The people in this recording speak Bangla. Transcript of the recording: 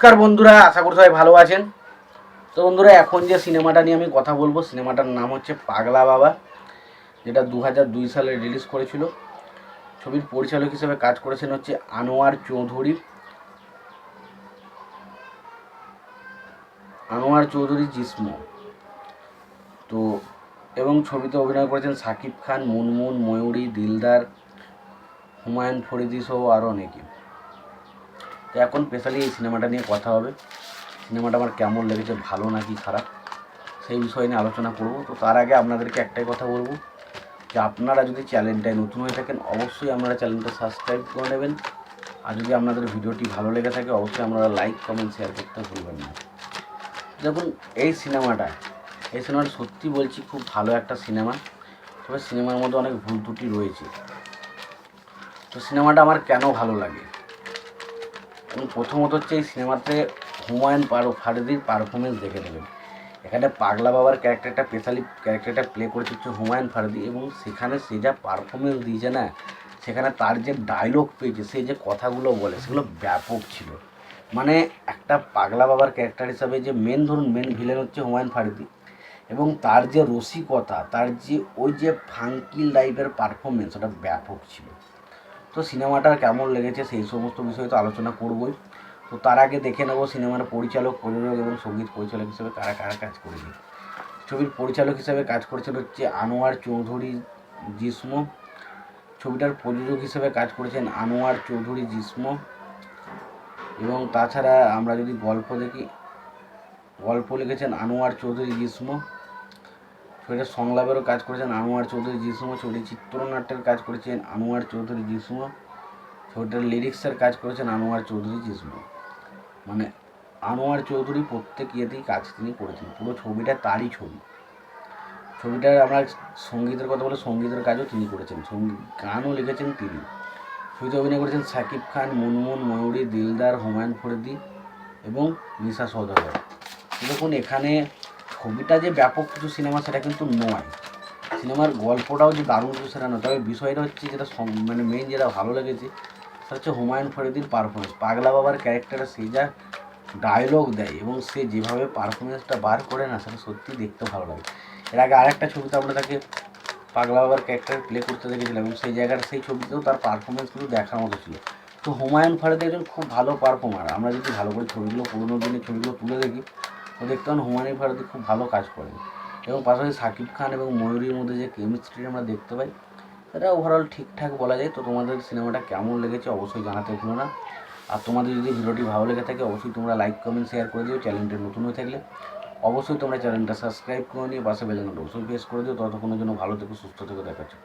নমস্কার বন্ধুরা, আশা করি সবাই ভালো আছেন। তো বন্ধুরা, এখন যে সিনেমাটা নিয়ে আমি কথা বলবো, সিনেমাটার নাম হচ্ছে পাগলা বাবা, যেটা 2002 সালে রিলিজ করেছিল। ছবির পরিচালক হিসেবে কাজ করেছেন হচ্ছে আনোয়ার চৌধুরী জিসমো। তো এবং ছবিতে অভিনয় করেছেন শাকিব খান, মুনমুন, ময়ূরী, দিলদার, হুমায়ুন ফরিদি সহ আরও অনেকে। তো এখন স্পেশালি এই সিনেমাটা নিয়ে কথা হবে। সিনেমাটা আমার কেমন লেগেছে, ভালো নাকি খারাপ, সেই বিষয় নিয়ে আলোচনা করব। তো তার আগে আপনাদেরকে একটাই কথা বলবো যে আপনারা যদি চ্যানেলটায় নতুন হয়ে থাকেন, অবশ্যই আপনারা চ্যানেলটা সাবস্ক্রাইব করে নেবেন। আর যদি আপনাদের ভিডিওটি ভালো লেগে থাকে, অবশ্যই আপনারা লাইক, কমেন্ট, শেয়ার করতে ভুলবেন না। দেখুন, এই সিনেমাটা সত্যি বলছি খুব ভালো একটা সিনেমা। তবে সিনেমার মধ্যে অনেক ভুল ত্রুটি রয়েছে। তো সিনেমাটা আমার কেন ভালো লাগে, এবং প্রথমত হচ্ছে এই সিনেমাতে হুমায়ুন ফারিদির পারফরমেন্স দেখে নেবেন। এখানে পাগলা বাবার ক্যারেক্টারটা প্লে করেছে হচ্ছে হুমায়ুন ফারিদি, এবং সেখানে সে যা পারফরমেন্স দিয়েছে না, সেখানে তার যে ডায়লগ পেয়েছে, সে যে কথাগুলো বলে, সেগুলো ব্যাপক ছিল। মানে একটা পাগলা বাবার ক্যারেক্টার হিসাবে যে মেন ভিলেন হচ্ছে হুমায়ুন ফারিদি, এবং তার যে রসিকতা, তার যে ওই যে ফাঙ্কি লাইফের পারফরমেন্স, ওটা ব্যাপক ছিল। তো সিনেমাটার কেমন লেগেছে সেই সমস্ত বিষয়ে তো আলোচনা করবই। তো তার আগে দেখে নেব সিনেমার পরিচালক, প্রযোজক এবং সঙ্গীত পরিচালক হিসেবে কারা কারা কাজ করেছে। ছবির পরিচালক হিসেবে কাজ করেছেন হচ্ছে আনোয়ার চৌধুরী জিসমো। ছবিটার প্রযোজক হিসেবে কাজ করেছেন আনোয়ার চৌধুরী জিসমো। এবং তাছাড়া আমরা যদি গল্প লিখেছেন আনোয়ার চৌধুরী জিসমো। ছবিটার সংলাপেরও কাজ করেছেন আনোয়ার চৌধুরী জিসমো। ছবিটির চিত্রনাট্যের কাজ করেছেন আনোয়ার চৌধুরী জিসমো। ছবিটার লিরিক্সের কাজ করেছেন আনোয়ার চৌধুরী জিসমো। মানে আনোয়ার চৌধুরী প্রত্যেক ইয়েতেই কাজ তিনি করেছেন, পুরো ছবিটা তারই ছবি। ছবিটার আমরা সঙ্গীতের কথা বলে, সঙ্গীতের কাজও তিনি করেছেন, গানও লিখেছেন তিনি। ছবিতে অভিনয় করেছেন শাকিব খান, মুনমুন, ময়ূরী, দিলদার, হুমায়ুন ফরিদি এবং নিশা সওদাগর। দেখুন, এখানে ছবিটা যে ব্যাপক কিছু সিনেমা সেটা কিন্তু নয়, সিনেমার গল্পটাও যে দারুণ কিছু সেটা নয়। তবে বিষয়টা হচ্ছে যেটা মেন যেটা ভালো লেগেছে সেটা হচ্ছে হুমায়ুন ফরিদির পারফরমেন্স। পাগলা বাবার ক্যারেক্টারে সে যা ডায়লগ দেয় এবং সে যেভাবে পারফরমেন্সটা বার করে না, সেটা সত্যি দেখতে ভালো লাগে। এর আগে আরেকটা ছবিতে আমরা তাকে পাগলা বাবার ক্যারেক্টার প্লে করতে দেখেছিলাম, এবং সেই ছবিতেও তার পারফরমেন্স কিন্তু দেখার মতো ছিল। তো হুমায়ুন ফারিদি একজন খুব ভালো পারফর্মার। আমরা যদি ভালো করে পুরোনো দিনের ছবিগুলো তুলে দেখি, তো দেখতে পান হুমায়ুন ফারিদি খুব ভালো কাজ করেন। এবং পাশাপাশি শাকিব খান এবং ময়ূরীর মধ্যে যে কেমিস্ট্রি আমরা দেখতে পাই, সেটা ওভারঅল ঠিকঠাক বলা যায়। তো তোমাদের সিনেমাটা কেমন লেগেছে অবশ্যই জানাতে ভুলো না। আর তোমাদের যদি ভিডিওটি ভালো লেগে থাকে, অবশ্যই তোমরা লাইক, কমেন্ট, শেয়ার করে দিও। চ্যানেলটি নতুন হয়ে থাকলে অবশ্যই তোমরা চ্যানেলটা সাবস্ক্রাইব করে নিয়ে পাশে বেল আইকনটা অবশ্যই প্রেস করে দিও। ততক্ষণের জন্য ভালো থেকো, সুস্থ থেকো, দেখাচ্ছি।